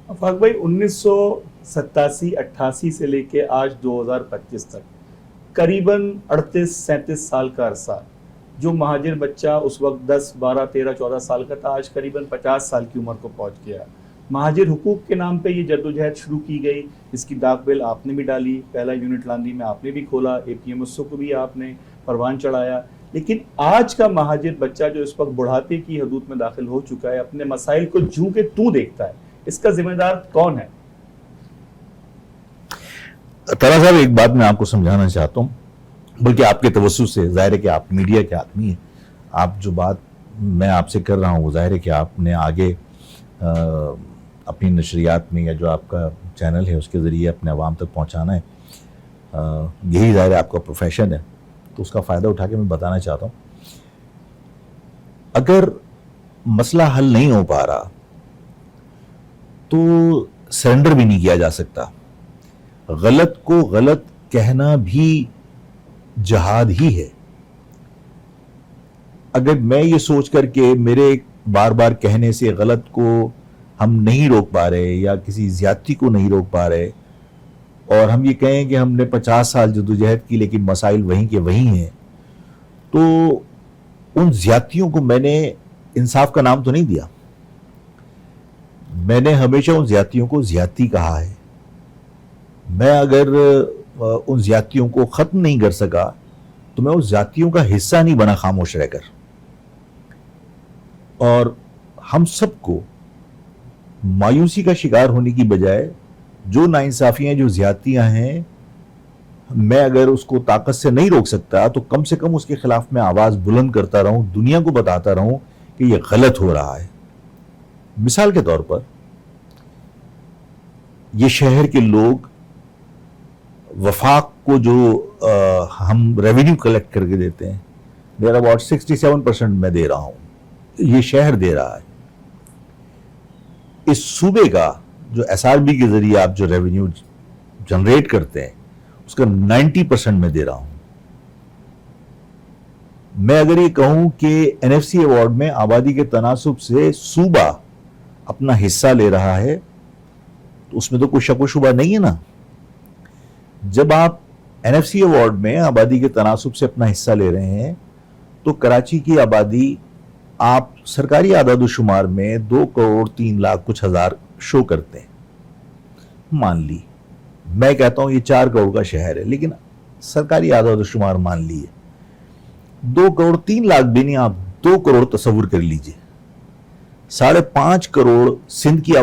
आफाक भाई 1987-88 से लेके आज 2025 तक करीबन 38-37 साल का अरसा, जो महाजिर बच्चा उस वक्त 10, 12, 13, 14 साल का था, आज करीबन 50 साल की उम्र को पहुंच गया। महाजिर हुकूक के नाम पे ये जद्दोजहद शुरू की गई, इसकी डाक बेल आपने भी डाली, पहला यूनिट लांदी में आपने भी खोला, APMSO को भी आपने परवान चढ़ाया। लेकिन आज का महाजिर बच्चा जो इस वक्त बुढ़ापे की हदूद में दाखिल हो चुका है, अपने मसाइल को जूं के तू देखता है, इसका जिम्मेदार कौन है? तारा साहब, एक बात मैं आपको समझाना चाहता हूँ, बल्कि आपके तवज्जो से, जाहिर है कि आप मीडिया के आदमी हैं, आप जो बात मैं आपसे कर रहा हूँ वो जाहिर है कि आपने आगे अपनी नशरियात में या जो आपका चैनल है उसके ज़रिए अपने आवाम तक पहुँचाना है। यही जाहिर है आपका प्रोफेशन है, तो उसका फ़ायदा उठा के मैं बताना चाहता हूँ, अगर मसला हल नहीं हो पा रहा तो सरेंडर भी नहीं किया जा सकता। गलत को गलत कहना भी जहाद ही है। अगर मैं ये सोच करके मेरे बार बार कहने से गलत को हम नहीं रोक पा रहे या किसी ज्यादती को नहीं रोक पा रहे और हम ये कहें कि हमने 50 साल जद्दोजहद की लेकिन मसाइल वहीं के वहीं हैं, तो उन ज्यादतियों को मैंने इंसाफ का नाम तो नहीं दिया। मैंने हमेशा उन ज्यादतियों को ज्यादती कहा है। मैं अगर उन ज्यादतियों को ख़त्म नहीं कर सका तो मैं उस ज्यादतियों का हिस्सा नहीं बना खामोश रहकर। और हम सबको मायूसी का शिकार होने की बजाय जो नाइंसाफियाँ, जो ज्यादतियाँ हैं, मैं अगर उसको ताकत से नहीं रोक सकता तो कम से कम उसके खिलाफ मैं आवाज़ बुलंद करता रहूं, दुनिया को बताता रहूं कि ये गलत हो रहा है। मिसाल के तौर पर ये शहर के लोग वफाक को जो हम रेवेन्यू कलेक्ट करके देते हैं, देर अबाउट 67% मैं दे रहा हूं, ये शहर दे रहा है। इस सूबे का जो SRB के जरिए आप जो रेवेन्यू जनरेट करते हैं उसका 90% मैं दे रहा हूं। मैं अगर ये कहूं कि NFC अवार्ड में आबादी के तनासुब से सूबा अपना हिस्सा ले रहा है तो उसमें तो कोई शक व शुबा नहीं है ना। जब आप NFC अवार्ड में आबादी के तनासुब से अपना हिस्सा ले रहे हैं तो कराची की आबादी आप सरकारी आदाद-ओ-शुमार में 2 करोड़ 3 लाख कुछ हजार शो करते हैं। मान ली, मैं कहता हूं ये 4 करोड़ का शहर है, लेकिन सरकारी आदाद-ओ-शुमार मान ली है 2 करोड़ 3 लाख भी नहीं, आप 2 करोड़ तस्वुर कर लीजिए। 5.5 करोड़ सिंध की